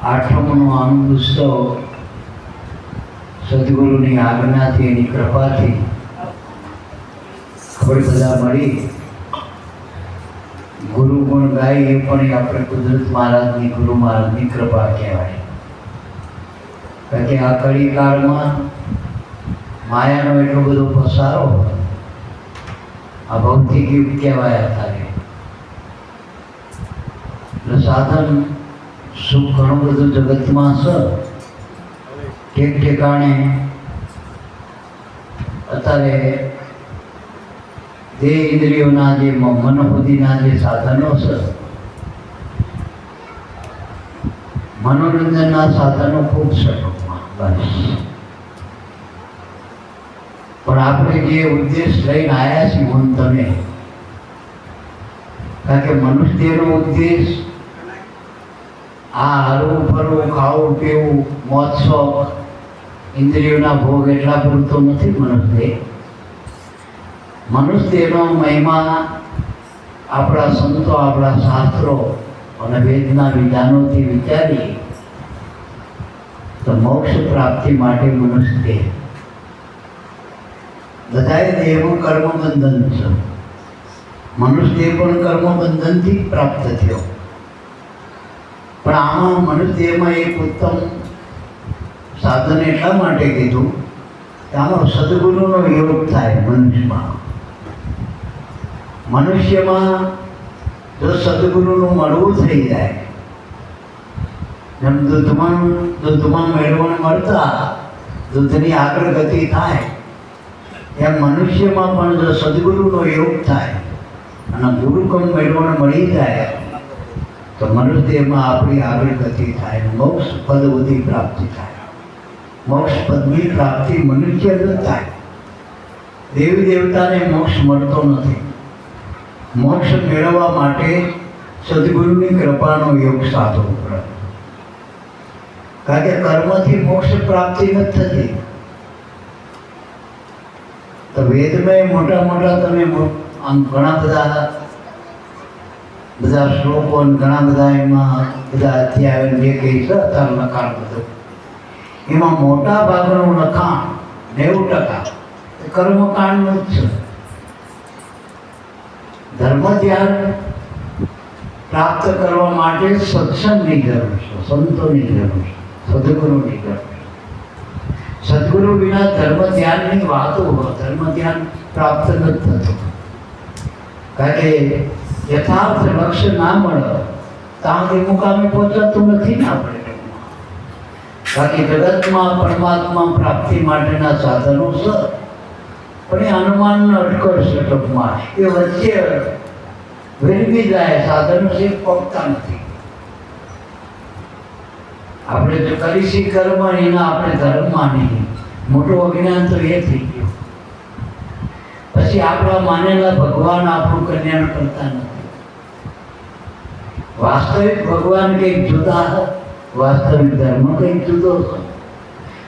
આઠમનો આનંદ ઉત્સવ સદગુરુની આજ્ઞાથી એની કૃપાથી આપણે બધા મળી ગુરુ ગુણ ગાય એ પણ આપણે કુદરત મહારાજની ગુરુ મહારાજની કૃપા કહેવાય. કારણ કે આ કળી કાળમાં માયાનો એટલો બધો પસારો આ ભૌતિક યુગ કહેવાય. અત્યારે સાધન સુખ ઘણું બધું જગતમાં છે. ઠેક ઠેકાણે અત્યારે દેહ ઇન્દ્રિયોના જે મનોબુદ્ધિના જે સાધનો છે, મનોરંજનના સાધનો ખૂબ છે ટૂંકમાં. બસ પણ આપણે જે ઉદ્દેશ લઈને આવ્યા છીએ હું તમે, કારણ કે મનુષ્યનો ઉદ્દેશ આ હરવું ફરવું ખાવું પીવું મોજ શોખ ઇન્દ્રિયોના ભોગ એટલા પૂરતો નથી. મનુષ્યનો મહિમા આપણા સંતો આપણા શાસ્ત્રો અને વેદના વિધાનોથી વિચારીએ તો મોક્ષ પ્રાપ્તિ માટે મનુષ્ય બધાએ દેહનું કર્મબંધન છે. મનુષ્ય પણ કર્મબંધનથી પ્રાપ્ત થયો. પણ આમાં મનુષ્યમાં એક ઉત્તમ સાધન એટલા માટે કીધું કે આમાં સદગુરુનો યોગ થાય. મનુષ્યમાં જો સદગુરુનું મળવું થઈ જાય, જેમ દૂધમાં મેળવણ મળતા દૂધની આગળ ગતિ થાય, એમ મનુષ્યમાં પણ જો સદગુરુનો યોગ થાય અને ગુરુકમ મેળવણ મળી જાય તો મનુષ્યમાં આપણી આગળ ગતિ થાય, મોક્ષ પદવતી પ્રાપ્તિ થાય. મોક્ષ પદની પ્રાપ્તિ મનુષ્ય ન થાય. દેવી દેવતાને મોક્ષ મળતો નથી. મોક્ષ મેળવવા માટે સદગુરુની કૃપાનો યોગ સાધવો પડે. કારણ કે કર્મથી મોક્ષ પ્રાપ્તિ નથી થતી. તો વેદમાં મોટા મોટા તમે ઘણા બધા શ્લોકો ઘણા બધા એમાં બધા અધ્યાય જે કહે છે અત્યારે લખાણ બધું, એમાં મોટા ભાગનું લખાણ 90% કર્મકાંડનું જ છે. ધર્મ ધ્યાન પ્રાપ્ત કરવા માટે સત્સંગની જરૂર છે, સંતોની જરૂર છે, સદગુરુની જરૂર છે. સદગુરુ વિના ધર્મ ધ્યાનની વાતો ધર્મ ધ્યાન પ્રાપ્ત નથી થતું. કારણ કે યથાર્થ લક્ષ્ય ના મળે ત્યાં મુકામે પહોંચાતું નથી ને આપણે. બાકી જગતમાં પરમાત્મા પ્રાપ્તિ માટેના સાધનો છે, પણ એ અનુમાનનો અટકળ છે ટૂંકમાં. એ વચ્ચે વેરવી જાય, સાધનો છે પહોંચતા નથી. આપણે જો કરીશી કર્મ એના આપણે ધર્મમાં નહીં. મોટું અજ્ઞાન તો એ થઈ ગયું. પછી આપણા માનેલા ભગવાન આપણું કલ્યાણ કરતા નથી. વાસ્તવિક ભગવાન કંઈક જુદા છે, વાસ્તવિક ધર્મ કંઈક જુદો છે,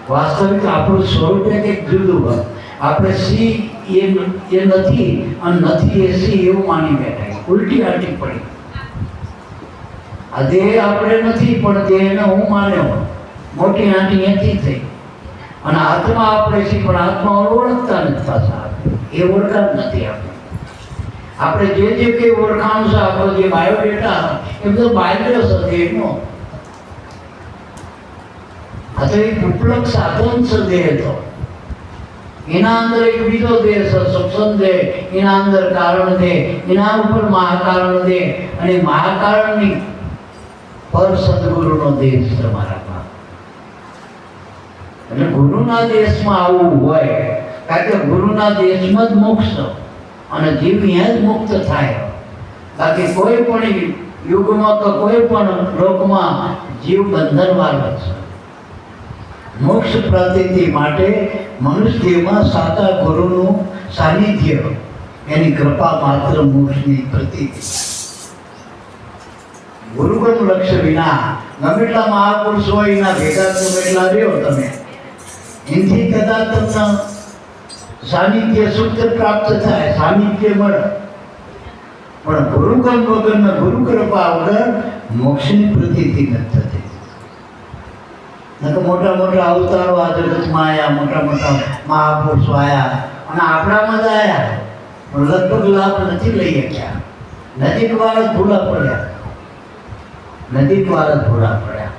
વાસ્તવિક આપણું સ્વરૂપ કંઈક જુદું હોય. આપણે સી એ નથી અને નથી એ સી એવું માની બેઠા, ઉલટી આંટી પડી. આ દેહ આપણે નથી પણ દેહને હું માન્યો, મોટી આંટી એથી થઈ. અને આત્મા આપણે છીએ પણ આત્મા ઓળખતા નથી પાછા. એ ઓળખાણ નથી આપણે જે કંઈ ઓળખાણ છે, આપણો જે બાયોડેટા એ બધો બાહ્ય છે દેહનો. આ તો એક ઉપલબ્ધ સાધન છે દેહ. તો એના અંદર એક બીજો દેહ છે સત્સંગ દેહ, એના અંદર કારણ દેહ, એના ઉપર મહાકારણ દેહ, અને મહાકારણની પર સદગુરુનો દેહ છે તમારામાં. એટલે ગુરુના દેશમાં આવવું હોય, કારણ કે ગુરુના દેશમાં જ મોક્ષ અને જીવ અહીંયા જ મુક્ત થાય. બાકી કોઈ પણ યુગમાં કે કોઈ પણ લોકમાં જીવ બંધનવાળો છે. મોક્ષ પ્રાપ્તિ માટે મનુષ્યમાં સાચા ગુરુનું સાનિધ્ય, એની કૃપા માત્ર મોક્ષની પ્રતીક. ગુરુગમ લક્ષ્ય વિના ગમે એટલા મહાપુરુષ હોય એના ભેગા ગમે એટલા રહ્યો તમે, એનાથી કદાચ તમને સાનિધ્ય સુખ પ્રાપ્ત થાય, સાનિધ્ય મળે. પણ ગુરુગમ વગરના ગુરુ કૃપા વગર મોક્ષની પ્રતીતિ નથી થતી. મોટા મોટા અવતારો આ જગતમાં આવ્યા, મોટા મોટા મહાપુરુષો આવ્યા અને આપણામાં જ આવ્યા, પણ લગભગ લાભ નથી લઈ શક્યા. નજીક વાળા જ ભૂલા પડ્યા, નજીક વાળા જ ભૂલા પડ્યા.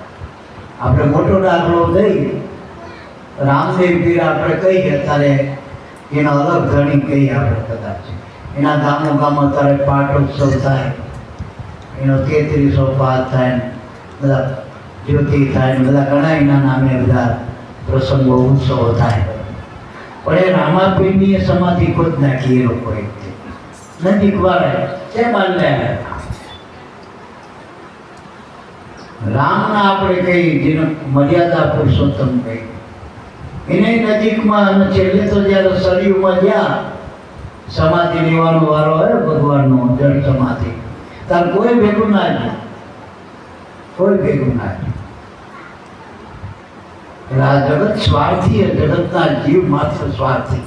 આપણે મોટો દાખલો દઈ રામદેવ પીર આપણે કહીએ અત્યારે એનો અલગ ઘણી કહીએ આપણે કદાચ. એના ગામો ગામ અત્યારે પાટોત્સવ થાય, એનો 3300 પાઠ થાય, બધા જ્યોતિ થાય, બધા ઘણા એના નામે બધા પ્રસંગો ઉત્સવો થાય. પણ એ રામાપીરની સમાધિ ખુદ નાખી એ લોકોએ નજીક વાળા તે બાંધ્યા. રામના આપણે કહીએ જેને મર્યાદા પુરુષોત્તમ કહીએ, એને નજીકમાં અને છેલ્લે તો જ્યારે સરયુમાં ગયા સમાધિ લેવાનો વારો આવ્યો ભગવાનનો જળ સમાધિ, તાર કોઈ ભેગું ના જાય, કોઈ ભેગું ના જાય. એટલે આ જગત સ્વાર્થી, જગતના જીવ માત્ર સ્વાર્થી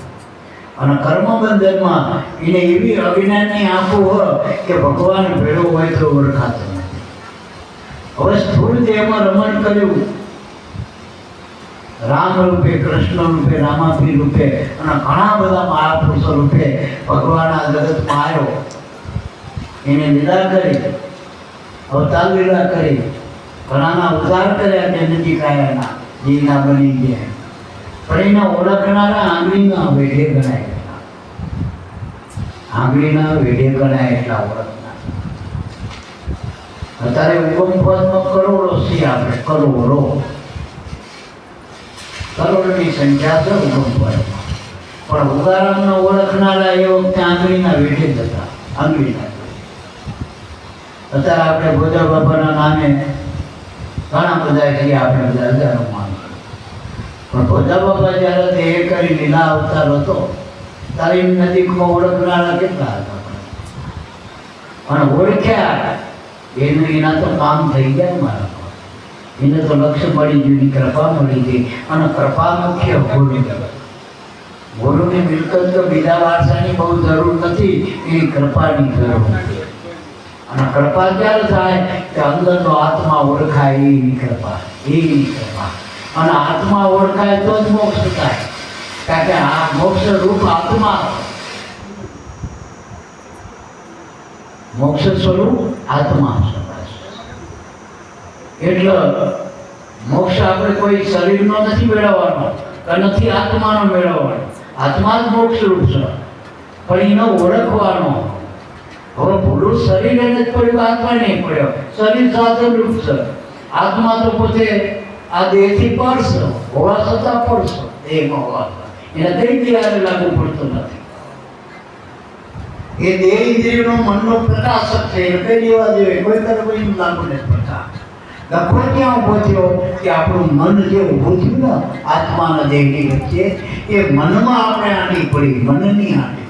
અને કર્મબંધનમાં એને એવી અજ્ઞાનની આંખો હોય કે ભગવાન ભેળો હોય તો ઓળખાતો નથી. હવે સ્થૂળ દેહમાં રમણ કર્યું રામ રૂપે, કૃષ્ણ રૂપે, રામાપીર રૂપે અને ઘણા બધા મહાપુરુષો રૂપે ભગવાન આ જગતમાં આવ્યો. એને લીલા કરી, અવતાર લીલા કરી, ઘણાના ઉદ્ધાર કર્યા કે નજીક આવ્યાના જીના બની ગયા. પણ એને ઓળખનારા આંગળીના વેઢે ગણાય, આંગળીના વેઢે ગણાય એટલા ઓળખના. અત્યારે ઉગમ પદમાં કરોડો છીએ આપણે, કરોડો, કરોડની સંખ્યા છે ઉગમ પદમાં. પણ ઉદાહરણને ઓળખનારા એ વખતે આંગળીના વેઢે જ હતા, આંગળીના. અત્યારે આપણે ગોદર બાપાના નામે ઘણા બધા છીએ, આપણે બધા હજારો માણસો. પણ ગોદર બાપા જ્યારે તે એ કરી લીલા અવતાર હતો તારી નજીકમાં ઓળખનારા કેટલા હતા, અને ઓળખ્યા એના તો કામ થઈ ગયા મારા. એને તો લક્ષ્ય મળી ગયું, એની કૃપા મળી ગઈ. અને કૃપા મુખ્ય ગુરુ. ગુરુની મિલકત તો બીજા વારસાની બહુ જરૂર નથી, એની કૃપાની જરૂર નથી. અને કૃપા ક્યારે થાય કે અંદરનો આત્મા ઓળખાય, એની કૃપા, એની કૃપા. અને આત્મા ઓળખાય તો જ મોક્ષ થાય, કારણ કે આ મોક્ષ રૂપ આત્મા, મોક્ષ સ્વરૂપ આત્મા. એટલે મોક્ષ આપણે કોઈ શરીરનો નથી મેળવવાનો કે નથી આત્માનો મેળવવાનો. આત્મા જ મોક્ષ રૂપ છે, પણ એનો ઓળખવાનો. હવે ભૂલું શરીર એને જ પડ્યું, આત્મા નહીં પડ્યો. શરીર સાધન રૂપ છે, આત્મા તો પોતે આ દેહથી પડશે, હોવા છતાં પડશે, દેહમાં હોવા એને કઈ ત્યારે લાગુ પડતું નથી. એ દેહ ઇન્દ્રિયનો મનનો પ્રકાશક છે, એને કઈ લેવા જોઈએ, કોઈ તરફ એનું લાગુ નથી પડતા. લખો ક્યાં ઊભો થયો કે આપણું મન જે ઊભું થયું ને આત્માના દેહની વચ્ચે, એ મનમાં આપણે આંટી પડી, મનની આંટી.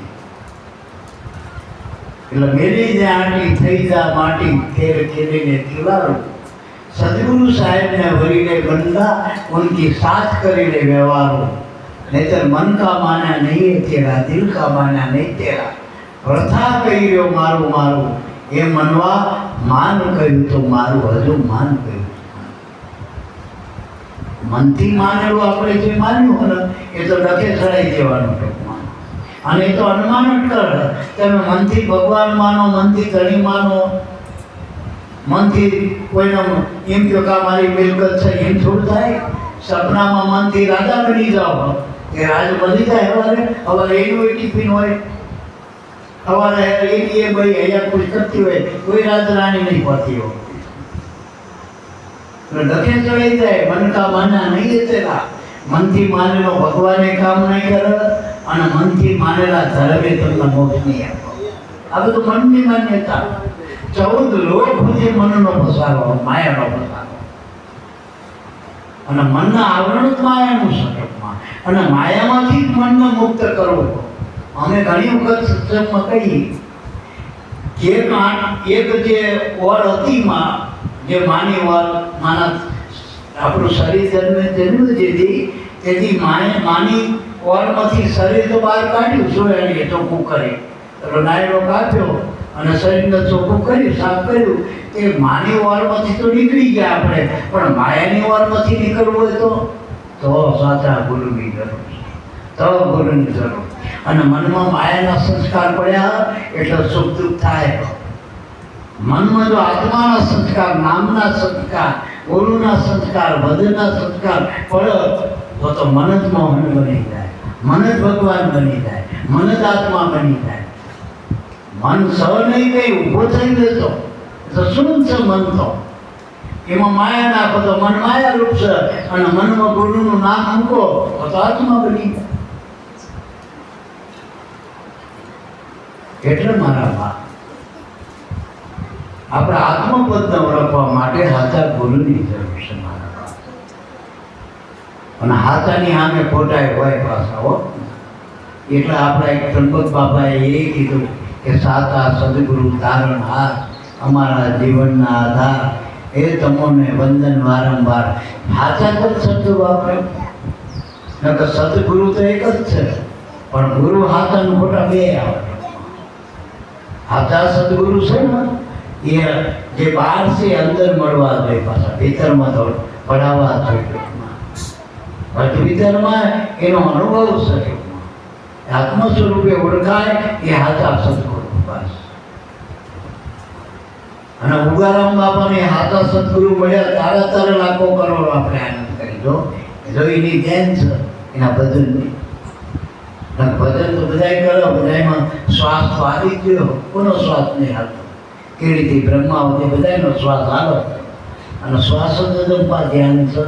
એટલે મેલી જે આંટી થઈ જા માટી ખેર ખેલીને ખિલાડું, સદગુરુ સાહેબને વરીને બંદા ઉનકી સાથ કરીને વ્યવહારો, નહીતર મન કા માના નહીં તેરા, દિલ કા માના નહીં તેરા. પ્રથા કહી રહ્યો મારું મારું, એ મનવા માન કહ્યું તો મારું હજુ માન કહ્યું. મનથી માનેલું આપણે જે માન્યું ને એ તો ડખે ચડાઈ દેવાનું ટૂંકમાં. અને એ તો અનુમાન જ કરે. તમે મનથી ભગવાન માનો, મનથી ધણી માનો, મનથી કોઈને એમ કહો કે મારી મિલકત છે, એમ થોડું થાય. સપનામાં મનથી રાજા બની જાઓ, એ રાજ બની જાય. હવે એનું એ ટિફિન હોય, સવારે એની એ ભાઈ અહીંયા કોઈ કરતી હોય, કોઈ રાજરાણી નહીં પડતી હોય. ડખે ચડાઈ જાય. મન કા માના નહીં તેરા, મનથી માનેલો ભગવાને કામ નહીં કરે અને મનથી માનેલા ધર્મે તમને મોક્ષ નહીં આપો. આ બધું મનની માન્યતા. 14 લોક સુધી મનનો પસારો, માયાનો પસારો. અને મનના આવરણ જ માયાનું સ્વરૂપમાં, અને માયામાંથી જ મનને મુક્ત કરવું. અમે ઘણી વખત સત્સંગમાં કહીએ કે એક જે ઓર હતી માં, જે માની ઓર, માના આપણું શરીર જન્મ જેથી તેથી માની ઓરમાંથી શરીર તો બહાર કાઢ્યું, સોયાડીએ ચોખ્ખું કરી, એટલે નાયરો કાપ્યો અને શરીરને ચોખ્ખું કર્યું, સાફ કર્યું, એ માની વારમાંથી તો નીકળી ગયા આપણે, પણ માયાની વારમાંથી નીકળવું હોય તો સાચા ગુરુની જરૂર છે, તો ગુરુની જરૂર. અને મનમાં માયાના સંસ્કાર પડ્યા એટલે સુખ દુઃખ થાય. મનમાં જો આત્માના સંસ્કાર, નામના સંસ્કાર, ગુરુના સંસ્કાર, ભજનના સંસ્કાર પડે તો મન જ મોહન બની જાય, મન જ ભગવાન બની જાય, મન જ આત્મા બની જાય. મન સ નહીં કઈ ઊભો થઈ જતો તો શું છે મન? તો એમાં માયા નાખો તો મન માયા રૂપ છે, અને મનમાં ગુરુનું નામ મૂકો તો આત્મા બની જાય. એટલે મારા બાપ આપણે આત્મપદને ઓળખવા માટે હાથા ગુરુની જરૂર છે મારા બાપ. અને હાથાની સામે ખોટા હોય પાછા હો. એટલે આપણા એક ત્રંબક બાબાએ એ કીધું કે સાતા સદગુરુ તારણ હાથ, અમારા જીવનના આધાર, એ તમોને વંદન વારંવાર. હાથા તો શબ્દ વાપરે, નકર સદગુરુ તો એક જ છે, પણ ગુરુ હાથા ને ખોટા બે આવે. હાથા સદગુરુ છે ને એ જે બહાર છે અંદર મળવા જોઈએ, પાછા ભીતરમાં તો પડાવવા જોઈએ. ભીતરમાં એનો અનુભવ છે, આત્મ સ્વરૂપે ઓળખાય એ હાથા સદગુરુ. બસ. અને ઉગારામ બાપાને હાથા સદગુરુ મળ્યા તારે લાખો કરોડ આપણે આનંદ કરી દો. એની દેન છે એના ભજનની. ભજન તો બધાય કરો, બધામાં શ્વાસ તો આવી જ ગયો, કોનો શ્વાસ નહીં હાલતો? કેળીથી બ્રહ્માવતી બધાનો શ્વાસ હાલો, અને શ્વાસ જ અજંપા ધ્યાન છે.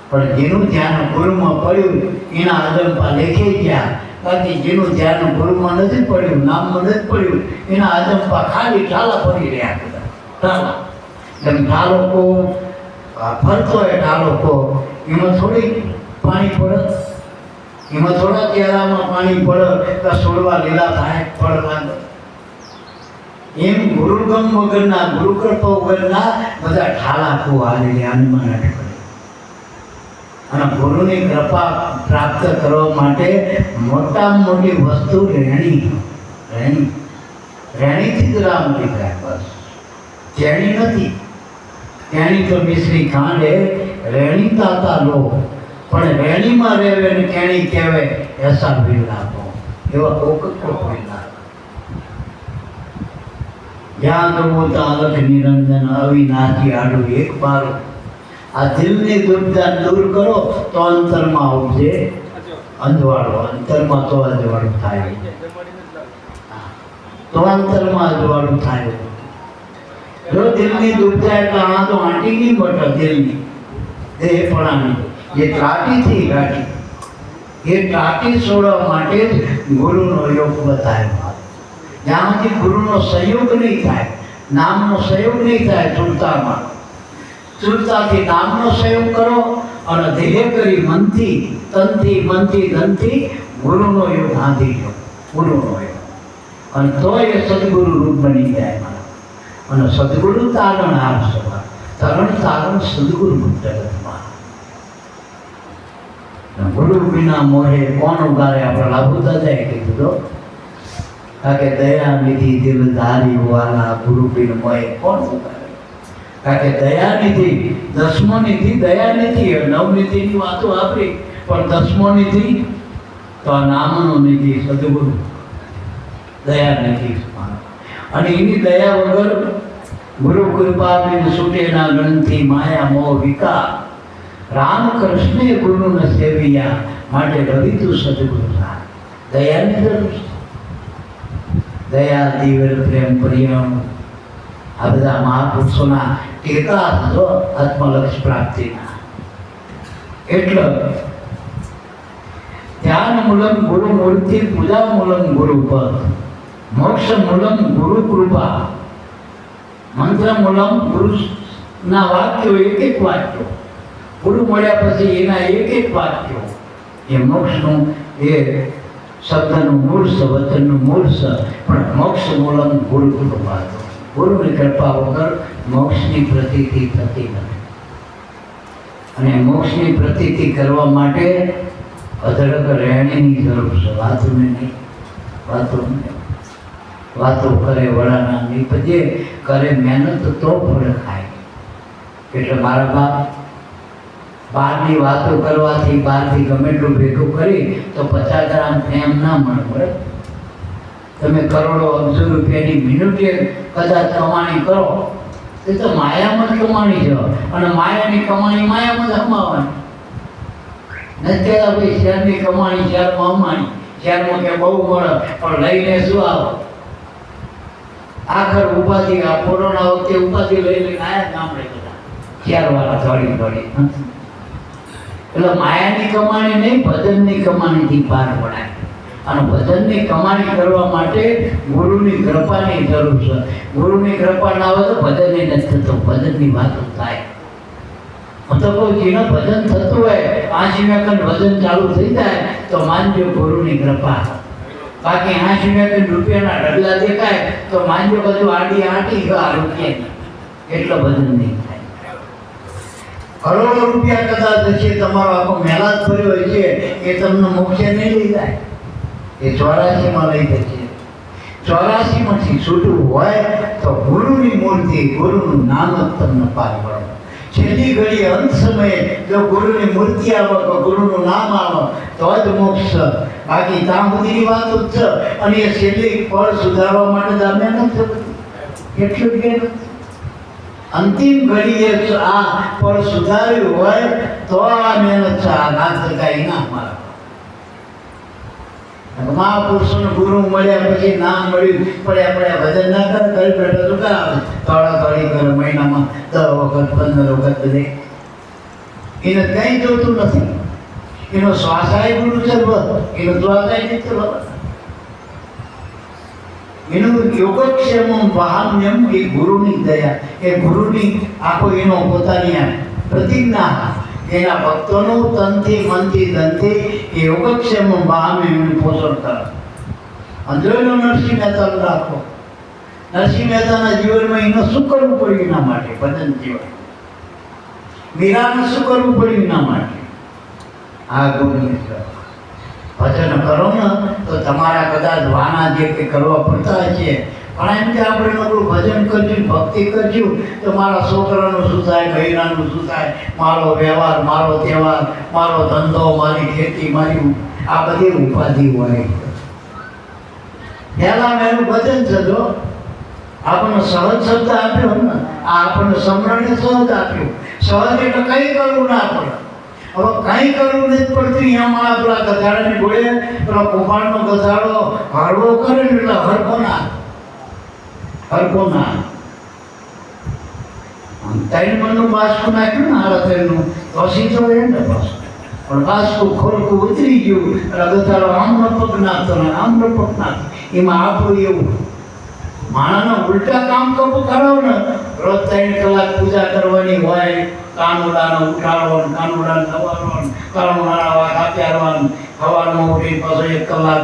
પણ જેનું ધ્યાન ગુરુમાં પડ્યું એના અજંપા લેખી ગયા. બાકી જેનું ધ્યાન ગુરુમાં નથી પડ્યું, નામમાં નથી પડ્યું, એના અજંપા ખાલી ઠાલા પડી રહ્યા બધા. ઠાલા એમ ઠાલોકો ફરતો હોય, ઠાલોકો એમાં થોડી પાણી પડે, એમાં થોડા ચહેરામાં પાણી પડે તો છોડવા લીલા થાય, ફળ લાગે. એમ ગુરુગમ વગરના, ગુરુકૃપા વગરના બધા ઠાલાકો હાલી આનંદમાં પડે. અને ગુરુની કૃપા પ્રાપ્ત કરવા માટે મોટામાં મોટી વસ્તુ રહેણી. રહેણીથી જ રામ લીધા. બસ ચેણી નથી. ચેણી તો મિશ્રી ખાંડે, રહેણી તાતા લો, પણ રહેણીમાં રહેવે ને કેણી કહેવાય એસા વિલાપો. એવા કોક વિલાપ. જ્યાં જવો ત્યાં અલખ નિરંજન અવિનાશી આડું એક બારું. આ દિલની દુર્ગા દૂર કરો તો અંતરમાં આવશે અંજવાળો. અંતરમાં તો અંજવાળું થાય, તો અંતરમાં અંજવાળું થાય. જો દિલની દુર્ગા એટલે આ તો આંટી નહીં બટે દિલની દેહપણાની, એ ત્રાટીથી ગાંઠી. એ ત્રાટી છોડવા માટે જ ગુરુનો યોગ બતાવ્યો. જ્યાં સુધી ગુરુનો સંયોગ નહીં થાય, નામનો સંયોગ નહીં થાય, ચૂડતામાં ચૂડતાથી નામનો સંયોગ કરો અને ધ્યેય કરી મનથી, તનથી, મનથી, ધનથી ગુરુનો યોગ હાંધી લો. ગુરુનો યોગ, અને તો એ સદગુરુ રૂપ બની જાય. અને સદગુરુ તારણ આપ સભા, તરણ તારણ સદગુરુ જગતમાં. ગુરુ વિના મોહે કોણ ઉગારે? આપણે લાભુ દાદાએ કીધું તો કારણ કે દયાનિધિ દિલધારી વાલા, ગુરુ બિન મોહે કોણ ઉગારે? કારણ કે દયાનિધિ, દસમો નિધિ દયાનિધિ. નવનિધિની વાતો આપી, પણ દસમો નિધિ તો આ નામનો નિધિ સદગુરુ દયાનિધિ. અને એની દયા વગર ગુરુ કૃપા બિન છૂટેના ગણથી માયા મોહ વિકાર. રામકૃષ્ણે ગુરુને સેવ્યા માટે રવિતું સદગુરુ થાય. દયાની જરૂર છે. દયા, દિવ્ય પ્રેમ, પ્રિયમ, આ બધા મહાપુરુષોના ટેકા જો આત્મલક્ષ્ય પ્રાપ્તિના. એટલે ધ્યાન મૂલમ ગુરુ મૂર્તિ, પૂજા મૂલમ ગુરુ પદ, મોક્ષ મૂલમ ગુરુ કૃપા, મંત્ર મૂલમ ગુરુના વાક્યો, એક એક વાક્યો. ગુરુ મળ્યા પછી એના એક એક વાક્યો એ મોક્ષનું, એ શબ્દનું મૂળ છે, વચનનું મૂળ છે. પણ મોક્ષ મૂલમ ગુરુ કૃપા. ગુરુની કૃપા વગર મોક્ષની પ્રતીતિ થતી નથી. અને મોક્ષની પ્રતીતિ કરવા માટે અધડક રહેણીની જરૂર છે. વાતોને નહીં, વાતો નહીં. વાતો કરે વડાના નીપજે કરે મહેનત તો ફળ ખાય. એટલે મારા બાપ બહારની વાતો કરવાથી બહારથી ગમે એટલું ભેગું કરી તો 50 ગ્રામ ફેમ ના મળે. બરાબર, તમે કરોડો અબજો રૂપિયાની મિનિટે કદાચ કમાણી કરો એ તો માયામાં જ કમાણી છે. અને માયાની કમાણી માયામાં જ હમાવાની નથી કહેતા ભાઈ શહેરની કમાણી શહેરમાં હમાણી. શહેરમાં કે બહુ મળે પણ લઈને શું આવો? આખર ઉપાધિ આ કોરોના વખતે ઉપાધિ લઈ લઈને આયા ગામડે બધા શહેરવાળા દોડી દોડી. એટલે માયાની કમાણી નહીં, ભજનની કમાણીથી પાર પડાય. અને ભજનની કમાણી કરવા માટે ગુરુની કૃપાની જરૂર છે. ગુરુની કૃપા ના હોય તો ભજન નથી થતું. ભજનની વાતો થાય. હું તો કહું જેનું ભજન થતું હોય 80 સેકન્ડ ભજન ચાલુ થઈ જાય તો માનજો ગુરુની કૃપા. બાકી 80 સેકન્ડ રૂપિયાના ઢગલા દેખાય તો માનજો બધું આડી રૂપિયા એટલો ભજન નહીં થાય. કરોડો રૂપિયા કદાચ છે તમારો આખો મહેલાત ભર્યો હોય છે એ તમને મોક્ષે નહીં લઈ જાય. એ 84માં લઈ જશે. 84 માંથી છૂટવું હોય તો ગુરુની મૂર્તિ ગુરુનું નામ જ તમને પાર પડે. છેલ્લી ઘડી અંત સમયે જો ગુરુની મૂર્તિ આવે તો ગુરુનું નામ આવે તો જ મોક્ષ. બાકી ત્યાં બધીની વાતો જ છે. અને એ છેલ્લી ફળ સુધારવા માટે જ મહેનત થતી એટલું જ કે અંતિમ ઘડીએ આ ફળ સુધાર્યું હોય તો આ મહેનત છે. આ ના થતા ના મારા મહાપુરુષોને ગુરુ મળ્યા પછી ના મળ્યું પડ્યા પડ્યા ભજન ના કરે ઘરે બેઠા તો કરાવે થોડા થોડી કરે મહિનામાં 10 વખત 15 વખત બધે. એને કંઈ જોતું નથી. એનો શ્વાસાય ગુરુ છે એનો શ્વાસાય નથી. એનું યોગક્ષેમ વાહમ્યમ એ ગુરુની દયા, એ ગુરુની આખો એનો પોતાની પ્રતિજ્ઞા એના ભક્તોનું તનથી મનથી ધનથી એ યોગક્ષેમ વાહમ્યમ પોષણ કરે. અંદરનો નરસિંહ મહેતાનું રાખો. નરસિંહ મહેતાના જીવનમાં એનો શું કરવું પડ્યું એના માટે? ભજન જીવન. મીરાને શું કરવું પડ્યું એના માટે? આ ગુરુની ભજન કરો ને તો તમારા કદાચ વાના જે કંઈ કરવા પડતા છે પણ એમ કે આપણે નકરું ભજન કરશું ભક્તિ કરશું તો મારા છોકરાનું શું થાય, બહેરાનું શું થાય, મારો વ્યવહાર, મારો તહેવાર, મારો ધંધો, મારી ખેતી, મારી આ બધી ઉપાધિ હોય. પહેલા મેનું ભજન છે. જો આપણને સહજ શબ્દ આપ્યો ને આ આપણને સમરણને સહજ આપ્યું. સહજ એટલે કંઈ કરવું ના પડે. હવે કંઈ કરવું નથી પડતું. અહીંયા મારા પેલા ગધાડાની ગોળે પેલા કુંભારનો ગધાડો હળવો કરે ને એટલે હરખો ના ત્રણ મણનું બાસકું નાખ્યું ને હારા ત્રણનું તો સીધો રહે ને બસ. પણ બાસકું ખોરકું ઉતરી ગયું એટલે ગધાડો આમનો પગ નાખતો ને આમનો પગ નાખતો. એમાં આપણું એવું માણાના ઉલટા કામ કબૂ કરાવો ને રોજ 3 કલાક પૂજા કરવાની હોય. કાનુડાનો ઉઠાડવાનું, કાનુડાને નવારવાનું, કાનુડાના વાઘ આપ્યારવાનું, સવારમાં ઉઠીને પાછો 1 કલાક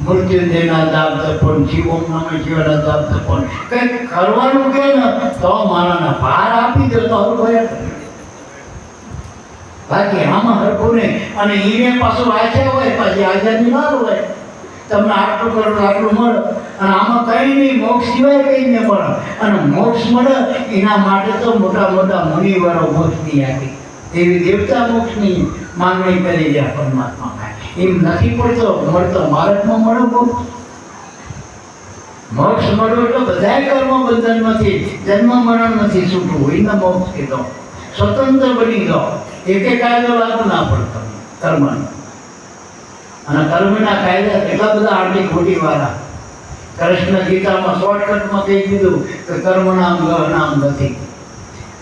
મૃત્યુંજયના જાપ તપણ, શિવમ નામે શિવના જાપ તપણ કંઈક કરવાનું કે ને તો માણાના ભાર આપી દે તો હરખો. બાકી આમાં હરખું નહીં. અને એને પાછું વાંચ્યા હોય પાછી આઝાદી ના હોય. તમને આટલું કરો આટલું મળે અને આમાં કંઈ નહીં. મોક્ષ સિવાય કંઈ નહીં મળે. અને મોક્ષ મળે એના માટે તો મોટા મોટા મુનિવરો મોક્ષની આપી એવી દેવતા મોક્ષની માંગણી કરી જાય પરમાત્મા પાસે. એમ નથી પડતો મળતો માર્ગમાં મળે મોક્ષ. મોક્ષ મળ્યો એટલે બધાય કર્મ બંધનમાંથી જન્મ મરણમાંથી છૂટવું એને મોક્ષ કીધો. સ્વતંત્ર બની જાઓ. એકે કાયદો લાગુ ના પડતો કર્મનો. અને કર્મના કાયદા એટલા બધા આંટી ખોટી વાળા. કૃષ્ણ ગીતામાં શોર્ટકટમાં કહી દીધું કે કર્મના ગહનામ ગતિ.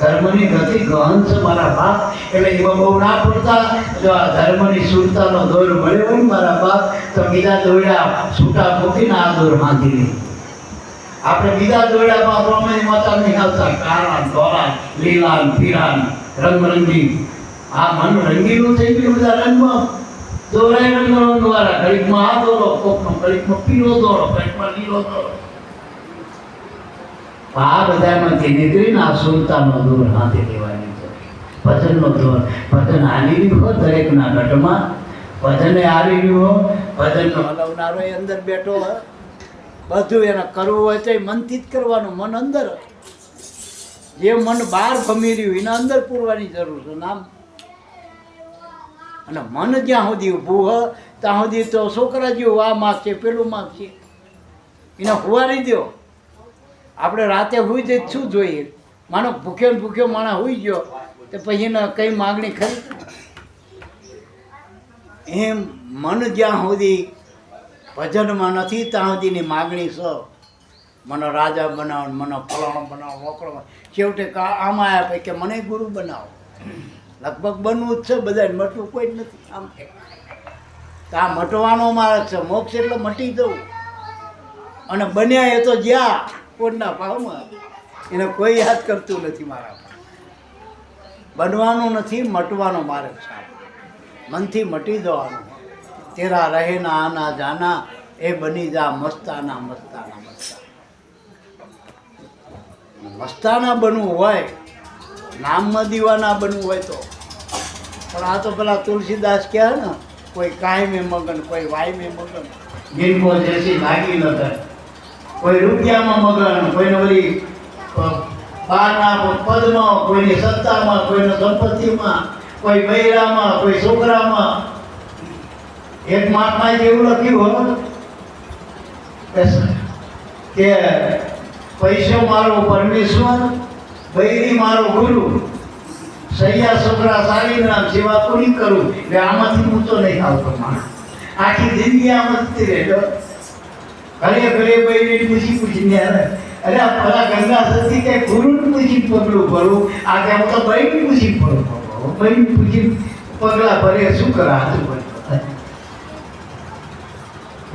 કર્મની ગતિ ગહન છે મારા બાપ. એટલે એવા બહુ ના પડતા. જો આ ધર્મની સુરતાનો દોર મળ્યો હોય મારા બાપ તો બીજા દોરડા છૂટા મૂકીને આ દોર બાંધી લે. આપણે બીજા દોરડામાં પ્રમાણે માતા નહીં આવતા. કાળા, ધોળા, લીલા, પીળા, રંગરંગી. આ મન રંગીનું થઈ ગયું બધા રંગમાં. દોરાય રંગો દ્વારા ઘડીકમાં આ દોરો, કોકનો ઘડીકમાં પીળો દોરો, ઘડીકમાં લીલો દોરો. આ બધામાંથી નીકળીને આ સુરતાનો દોર હાથે લેવાની છે. ભજનનો દોર. ભજન હાલી રહ્યું હોય દરેકના ઘટમાં. ભજને હાલી રહ્યું હોય. ભજનનો હલાવનારો અંદર બેઠો હોય. બધું એને કરવું હોય તો એ મનથી જ કરવાનું. મન અંદર, જે મન બહાર ભમી રહ્યું એના અંદર પૂરવાની જરૂર છે નામ. અને મન જ્યાં સુધી ઊભું હોય ત્યાં સુધી તો છોકરા જેવું આ માગશે પેલું માગશે, એને હુવારી દો. આપણે રાતે હુઈ જઈ શું જોઈએ? માનો ભૂખ્યો ને ભૂખ્યો માણસ હુઈ ગયો તો પછી એને કઈ માગણી ખરી? એમ મન જ્યાં સુધી ભજનમાં નથી ત્યાં સુધીની માગણી છે. મને રાજા બનાવો, મને ફલાણો બનાવો, મોકળો. છેવટે આમાં આવ્યા કે મને ગુરુ બનાવો. લગભગ બનવું જ છે બધાને, મટવું કોઈ જ નથી. આમ તો આ મટવાનો માર્ગ છે. મોક્ષ એટલે મટી જવું. અને બન્યા એ તો જ્યાં કોઈના ભાવમાં, એને કોઈ યાદ કરતું નથી. મારા બનવાનું નથી, મટવાનો માર્ગ છે. મનથી મટી જવાનું. તેરા રહે ના આના જાના, એ બની જા મસ્તાના મસ્તાના મસ્તા. મસ્તાના બનવું હોય, નામમાં દીવાના બનવું હોય તો. પણ આ તો પેલા તુલસીદાસ કહે ને, કોઈ કાયમે મગન, કોઈ વાયમે મગન, જીनको જેસી લાગી ન થાય. કોઈ રૂપિયામાં મગન, કોઈને વળી બહારના પદમાં, કોઈની સત્તામાં, કોઈની સંપત્તિમાં, કોઈ બૈરામાં, કોઈ છોકરામાં. એક મહાત્માએ એવું લખ્યું કે પૈસો મારો પરમેશ્વર, બૈરી મારો ગુરુ, સૈયા છોકરા સારી નામ, સેવા પૂરી કરું. એટલે આમાંથી હું તો નહીં આવતો માણસ. આખી જિંદગી આમાં જ રહેલો. ઘરે ઘરે બૈરી પૂછીને અરે પેલા ગંગા સતી કે ગુરુને પૂછી પગલું ભરું, આ કે હું તો બૈરી પૂછી ભરું. બૈરી પૂછી પગલા ભરે શું કરે? હાથું ભરે.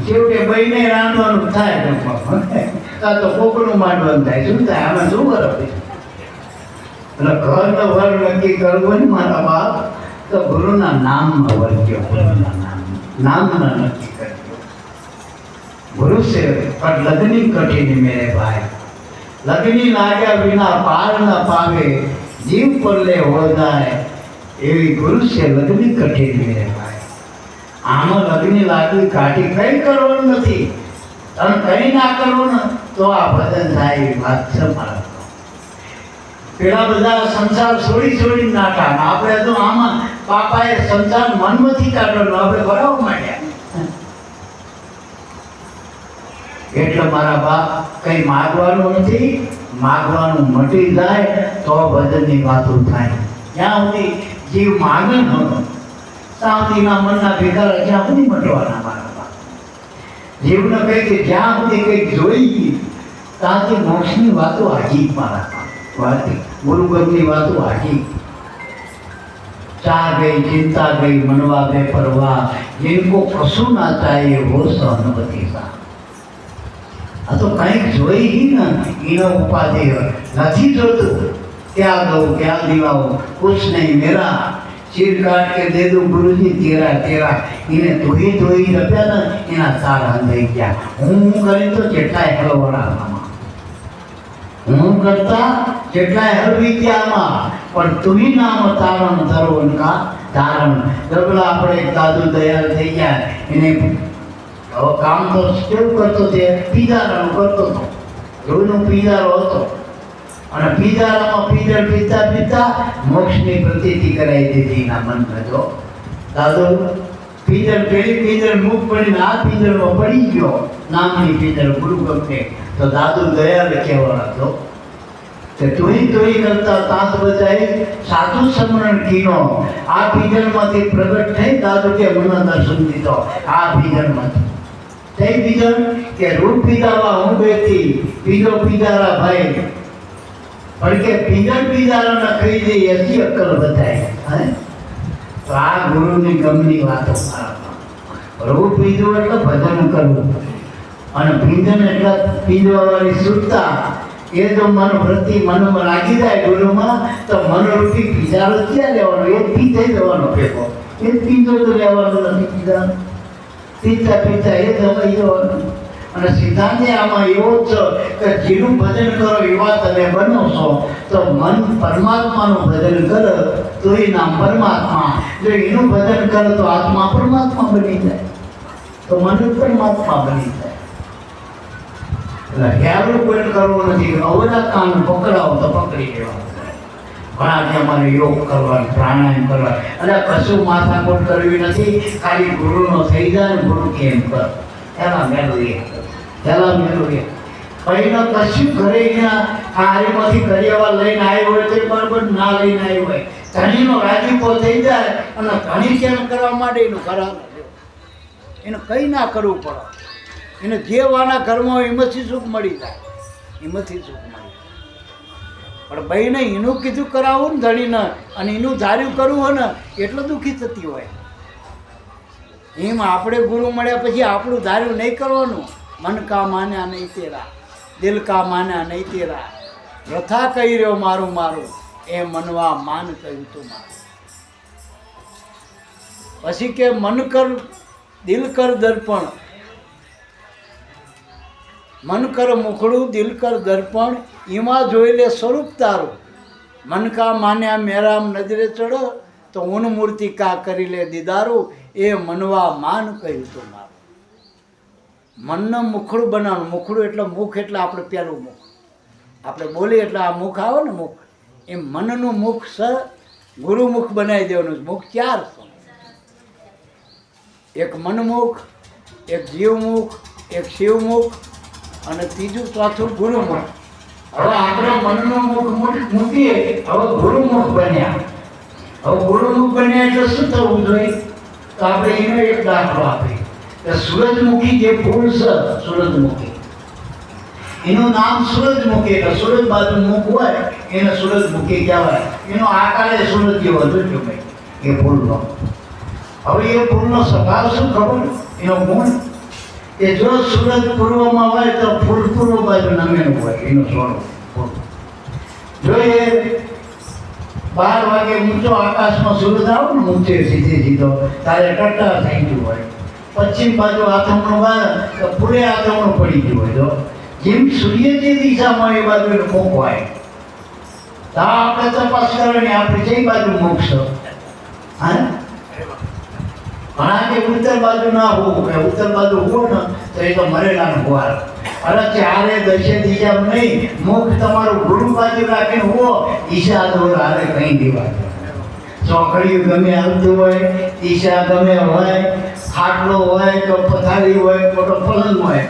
છેવટે બઈને રાંધવાનું થાય, કાં તો કોકનું માંડવાનું થાય. શું થાય? આમાં શું કરો? એટલે ઘર તો ઘર નક્કી કરવું ને મારા બાપ, તો ગુરુના નામમાં વર્ગ્યો. ગુરુના નામના નક્કી કરજો. ગુરુ સે પર લગની કઠિન મેરે ભાઈ, લગની લાગ્યા વિના પાર ન પાવે, જીવ પર લે હો જાય એવી ગુરુ સે લગની કઠિન મેરે ભાઈ. આમાં લગ્ની લાગણી કાઢી કઈ કરવાનું નથી. અને કઈ ના કરવું ને તો આ ભજન થાય એવી વાત છે મારા. પેલા બધા સંસાર છોડી નાખા. આપણે તો આમાં પાપાએ સંસાર મનમાંથી કાઢવાનો, આપણે બરાબર માંડ્યા. એટલે મારા બાપ કઈ માગવાનું નથી. માગવાનું મટી જાય તો ભજનની વાતો થાય. જ્યાં સુધી જીવ માગે ન શાંતિના મનના ભેગારા જ્યાં સુધી મટવાના મારા બાપ. જીવને કહી કે જ્યાં સુધી કંઈક જોઈ ત્યાંથી મોક્ષની વાતો હાજી મારા બાપ. ગુરુગમની વાતો હાજી. ચાહ ગઈ ચિંતા ગઈ मनवा बेपरवाह, जिनको कશું ના ચાહીએ वो सहनवती सा. આ તો કંઈક જોઈ ને એનો ઉપાધિ નથી જોતું. क्या दो क्या दिलाओ कुछ नहीं मेरा, सिर काट के दे दो गुरुजी तेरा तेरा. એને ધોઈ રપ્યા ને એના તારા થઈ ગયા. હું કરી તો જેટલાય હળવડામાં, હું કરતા જેટલાય હળવી ગયામાં, પણ તું નામ તારણ ધરવન કા ધારણ. ડબલા આપણે દાદુ દયાળ થઈ ગયા. એને હવે કામ તો કેવું કરતો તે પીધારાનું કરતો હતો. એનો પીધારો હતો. અને પીધારામાં પીધર પીતા પીતા મોક્ષની પ્રતીતિ કરાવી દીધી એના મનમાં. જો દાદો પીધર પેલી પીધર મુખ પડીને આ પીધરમાં પડી ગયો, નામની પીધર ગુરુ ગમે. તો દાદુ દયાળ કહેવાનો હતો કે તોય કરતા તાત બજાય સાધુ સમરણ કીનો. આ પીધરમાંથી પ્રગટ થઈ દાદુ કે મને દર્શન દીધો. આ પીધરમાંથી થઈ પીધર કે રૂપ પીધાવા હું બેઠી, પીધો પીધારા ભાઈ. પણ કે પીધારાના કહી દે એથી અક્કલ બતાય. તો આ ગુરુની ગમની વાતો. રૂપ પીધું એટલે ભજન કરવું, અને પીધન એટલે પીધવાવાળી શુદ્ધતા. એ જો મન પ્રતિ મનમાં લાગી જાય ગુરુમાં, તો મનરૂપી પીધારો ક્યાં લેવાનો? એ પીધે જવાનો ભેગો. એ પીધો તો લેવાનો નથી. પીધા પીતા એ દબાઈ જવાનું. અને સિદ્ધાંત આમાં એવો જ છે કે જેનું ભજન કરો એવા તમે બનો છો. તો મન પરમાત્માનું ભજન કરે તો એ નામ પરમાત્મા. જો એનું ભજન કરે તો આત્મા પરમાત્મા બની જાય, તો મન પરમાત્મા બની જાય. એટલે હેરું કોઈ કરવું નથી. અવરા કામ પકડાવો તો પકડી લેવા. ઘણા કે અમારે યોગ કરવા, પ્રાણાયામ કરવા, અને કશું માથાકૂટ કરવી નથી. ખાલી ગુરુનો થઈ જાય ને ગુરુ કેમ કર એના મેળવીએ પહેલા કશું ઘરે હારીમાંથી કરિયાવા લઈને આવ્યો હોય તે બરાબર, ના લઈને આવ્યો હોય ધણીનો રાજીપો થઈ જાય અને ધણી કેમ કરવા માટે એનું ખરાબ એને કંઈ ના કરવું પડે. એને જે વાના ઘરમાં હોય એમાંથી સુખ મળી જાય, એમાંથી સુખ મળી જાય. પણ ભાઈને એનું કીધું કરાવવું ને ધણીને અને એનું ધાર્યું કરવું હોય ને એટલું દુઃખી થતી હોય. એમ આપણે ગુરુ મળ્યા પછી આપણું ધાર્યું નહીં કરવાનું. મન કા માન્યા નહીં તેરા, દિલ કા માન્યા નહીં તેરા, રથા કહી રહ્યો મારું મારું, એ મનવા માન કહ્યું તું મારું. પછી કે મન કર દિલ કર દર્પણ, મન કર મુખડું દિલ કર દર્પણ, એમાં જોઈ લે સ્વરૂપ તારું. મન કા માન્યા મેરામ નજરે ચડો, તો ઊન મૂર્તિ કા કરી લે દીદારું, એ મનવા માન કહ્યું તું મારું. મનનું મુખડું બનાવવાનું. મુખડું એટલે મુખ એટલે આપણે પહેલું મુખ, આપણે બોલીએ એટલે આ મુખ આવે ને મુખ, એ મનનું મુખ ગુરુમુખ બનાવી દેવાનું. મુખ ચાર છે, એક મનમુખ, એક જીવમુખ, એક શિવમુખ અને ત્રીજું ચોથું ગુરુમુખ. હવે આપણે મનનું મુખ મૂકીએ, હવે ગુરુમુખ બન્યા. હવે ગુરુમુખ બન્યા એટલે શું થવું જોઈએ? તો આપણે એનો એક દાખલો આપીએ કે સૂરજમુખી જે ફૂલ છે, સૂરજમુખી એનું નામ સૂરજમુખી. એટલે સૂરજ બાજુ મુખ હોય એને સૂરજમુખી કહેવાય. એનો આકાર એ સૂરજ જેવો જોજો ભાઈ એ ફૂલનો. હવે એ ફૂલનો સ્વભાવ શું ખબર? એનો ગુણ કે જો સૂરજ પૂર્વમાં હોય તો ફૂલ પૂર્વ બાજુ નમેલું હોય એનું સ્વરૂપ. જો એ 12 વાગે ઊંચો આકાશમાં સૂરજ આવે ને ઊંચે સીધો તારે ટટ્ટા થઈ ગયું હોય. પશ્ચિમ બાજુ આથમણું હોય તો પૂરે આથમણું પડી ગયું હોય. જો જેમ સૂર્ય જે દિશામાં એ બાજુ એનું મુખ હોય, તો આપણે તપાસ કરવાની આપણે જે બાજુ મુખ છે. હા, ઘણા કે ઉત્તર બાજુ ના હોવું, કે ઉત્તર બાજુ હોવો ને તો એ તો મરેલાનું હોવા. અરે ચારે દશે દિશા નહીં, મુખ તમારું ગુરુ બાજુ રાખીને હોવો, ઈશા દોર હારે કઈ દેવા. ચોકડીઓ ગમે આવતું હોય, ઈશા ગમે હોય, ખાટલો હોય કે પથારી હોય, મોટો પલંગ હોય,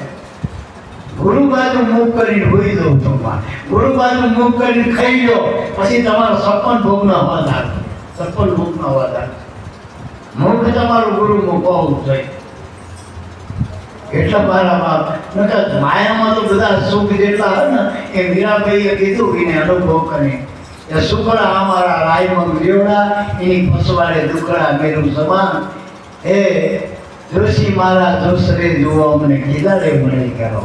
ગુરુ બાજુ મુખ કરીને હોઈ દઉં તમારે. ગુરુ બાજુ મુખ કરીને ખાઈ લો, પછી તમારો 56 ભોગનો અવાજ આવે. 56 ભોગનો અવાજ આવે. મુખ તમારું ગુરુ મુખ હોવું જોઈએ. એટલા મારા બાપ નકર માયામાં તો બધા સુખ જેટલા હોય ને એ મીરાબાઈએ કીધું એને અનુભવ કરી કે શુક્રા અમારા રાયમાં જીવડા, એની ફસવાડે દુકડા મેરું સમાન. એ જોશી મારા જોશરે જુઓ અમને કીધાડે મળે કરો.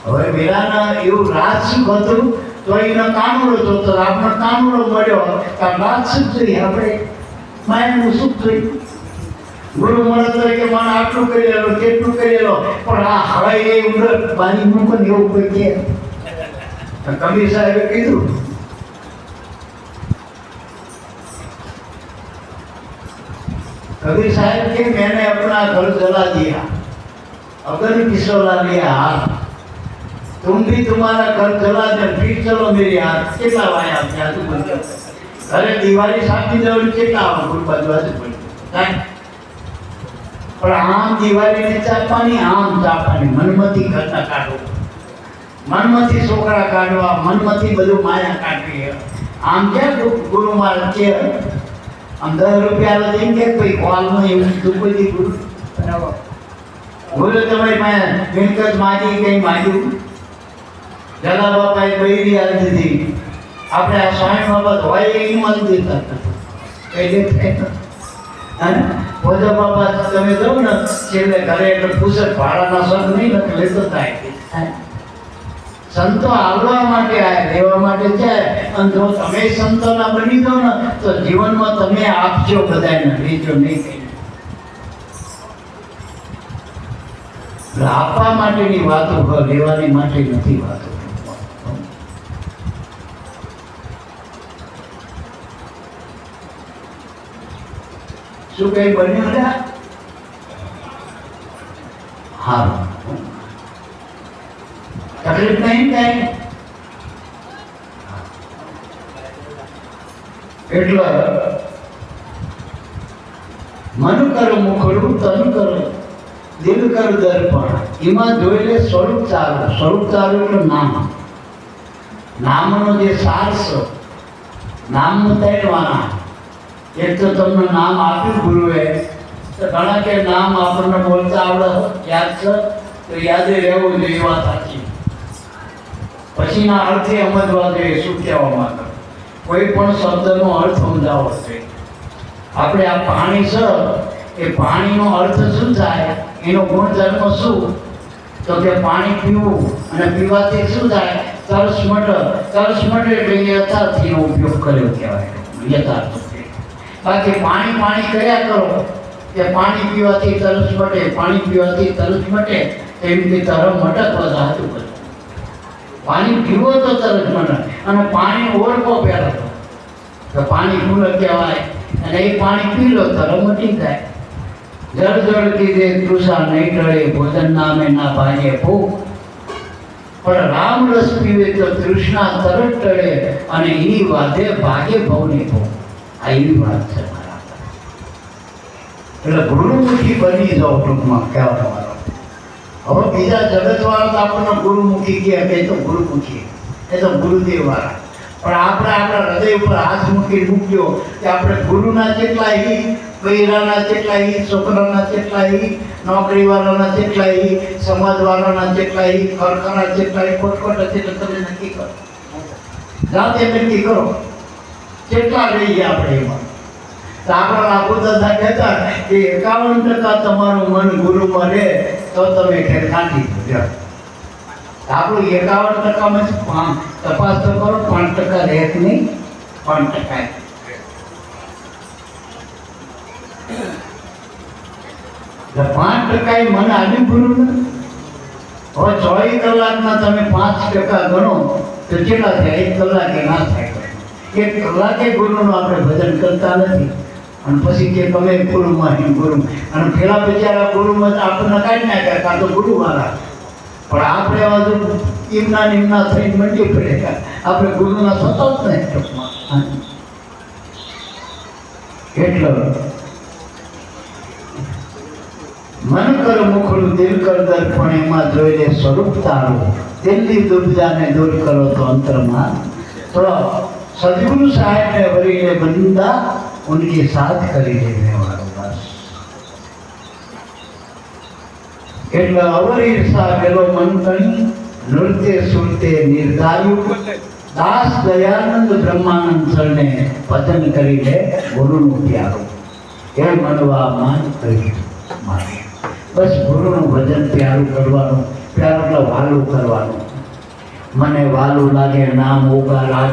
હવે મીરાના એવું રાજ સુખ હતું તો એનો કાનુડો જોતો, આપણને કાનુડો મળ્યો તો રાજ સુખ જોઈએ, આપણે માયાનું સુખ જોઈએ. ગુરુ મળે તો કે મને આટલું કરી લેલો, કેટલું કરી લેલો, પણ આ હવે એ ઉંદર બાની મૂકો ને એવું કોઈ કે. કબીર સાહેબે કીધું, कबीर साहब के मैंने अपना घर जला दिया, अगर किसोला लिया हाथ, तुम भी तुम्हारा घर जला दे, फिर चलो मेरी हाथ. કેટલા વાય આપ જાદુ બંધ અરે દિવાળી સાચી જવાનું કેટલા આવે ગુરુ બાજુ આજે પણ આમ દિવાળીને ચાપવાની, આમ ચાપવાની. મનમાંથી ઘટના કાઢો, મનમાંથી છોકરા કાઢવા, મનમાંથી બધું માયા કાઢવી. આમ ક્યાં ગુરુ મહારાજ છે આમ 10 રૂપિયા લઈને કે કોઈ કોલમાં એવું દુપદી ગુરુ બોલો તમારી પાસે મિલકત માગી કઈ માગ્યું? જલા બાપાએ બૈરી આવી દીધી, આપણે આ સ્વામી બાબત હોય એ મળી દેતા કઈ દેખાય. અને પોતા બાપા તમે જાઓ ને છેલ્લે ઘરે એટલે પૂછે ભાડાના સંત નહીં ને લેતો થાય. સંતો આવવા માટે આવ્યા, લેવા માટે જાય. અને જો તમે સંતોના બની દો ને તો જીવનમાં તમે આપજો બધાને, લેજો નહીં કઈ. આપવા માટેની વાતો હોય, લેવાની માટે નથી વાતો. શું કઈ બન્યું? હા, તકલીફ નહીં થાય. એટલે મન કર મુખડું તન કર દિલ કર દર્પણ. એમાં જોઈ લે સ્વરૂપ તારું. સ્વરૂપ તારું એટલે નામ. નામનો જે સાર છે, નામનું તેડવાના. એક તો તમને નામ આપ્યું ગુરુએ, તો ઘણા કે નામ આપણને બોલતા આવડે, યાદ છે તો યાદ રહેવું જોઈએ, એ વાત સાચી. પછીના અર્થે સમજવા જોઈએ શું કહેવા માંગે. કોઈ પણ શબ્દનો અર્થ સમજાવવો જોઈએ. આપણે આ પાણી છે, એ પાણીનો અર્થ શું થાય, એનો ગુણધર્મ શું? તો કે પાણી પીવું, અને પીવાથી શું થાય? તરસ મટે. તરસ મટે એટલે યથાર્થીનો ઉપયોગ કર્યો કહેવાય, યથાર્થ. બાકી પાણી પાણી કર્યા કરો કે પાણી પીવાથી તરસ મટે, પાણી પીવાથી તરસ મટે, એમ કે તરફ મટકવા સાચું કરે. પાણી પીવો તો તરસ મટે, અને પાણી ઓળખો પહેલા તો પાણી ફૂલ કહેવાય, અને એ પાણી પી લો તરફ મટી જાય. જળ જળ કીધે તૃષા નહીં ટળે, ભોજન નામે ના ભાગે ભૂખ. પણ રામ રસ પીવે તો તૃષ્ણા તરત ટળે, અને એ વાદે ભાગે ભવની ભૂખ. આ એવી વાત છે મારા. એટલે ગુરુમુખી બની જાઓ, ટૂંકમાં કહેવાનો મારો. હવે બીજા જગતવાળા તો આપણને ગુરુમુખી કહે, એ તો ગુરુમુખી, એ તો ગુરુદેવ વાળા. પણ આપણે આપણા હૃદય ઉપર હાથ મૂકી મૂક્યો કે આપણે ગુરુના જેટલા હિત, બૈરાના જેટલા હિત, છોકરાના જેટલા હિત, નોકરીવાળાના જેટલા હિત, સમાજવાળાના જેટલા હિત, ખરખરા જેટલા હિત, ખોટખોટા જેટલા તમે નક્કી કરો, જાતે નક્કી કરો કેટલા રહી ગયા આપણે એમાં. તો આપણા લાભો દાદા કહેતા કે 51% તમારું મન ગુરુમાં રહે તો તમે ખેર ખાંડી દો. આપણું 51%માં તપાસ તો કરો, 5% રહે કે નહીં, 5%. એટલે 5% મને આવ્યું ગુરુને. હવે 24 કલાકમાં તમે 5% ગણો તો કેટલા થાય? 1 કલાકે ના થાય. 1 કલાકે ગુરુનું આપણે ભજન કરતા નથી, અને પછી કે તમે ગુરુમાં ગુરુ, અને પેલા બિચારા ગુરુમાં આપણને કાઢી નાખ્યા, કાં તો ગુરુવાળા. પણ આપણે હજુ નિમ્ના નિમ્ના થઈને મંડી પડે, આપણે ગુરુના સતત નહીં ટૂંકમાં. એટલે મન કર મુખડું દિલ કર દર્પણ, એમાં જોઈ લે સ્વરૂપ તારું. દિલની દુર્જાને દૂર કરો તો અંતરમાં. તો सदगुरु साहब ने वरी ने बंदा उनके साथ કરી લેને વાળો બસ. એટલે અવરી ઈર્ષા પેલો મન તણી, નૃત્ય સુરતે નિર્ધાર્યું. દાસ દયાનંદ બ્રહ્માનંદ સરને ભજન કરી લે ગુરુનું પ્યારું. એ મનવા માન કરી મારે બસ ગુરુનું ભજન પ્યારું કરવાનું. પ્યારું એટલે વાલું કરવાનું. મને વાલું લાગે નામ ઓગા રામ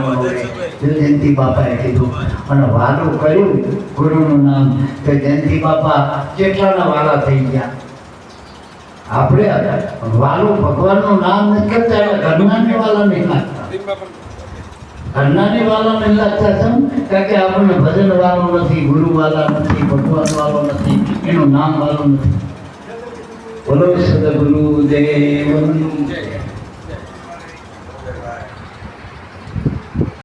જયંતિ બાપાએ કીધું, અને વાલું કર્યું ગુરુનું નામ, તો જયંતિ બાપા કેટલાના વાલા થઈ ગયા. આપણે વાલું ભગવાનનું નામ નથી કરતા, એટલે ઘરનાની વાલા નહીં લાગતા. ઘરનાની વાલા નહીં લાગતા કેમ? કારણ કે આપણને ભજન વાળો નથી, ગુરુ વાલા નથી, ભગવાન વાળો નથી, એનું નામ વાળું નથી. બોલો સદગુરુ દેવનું જય.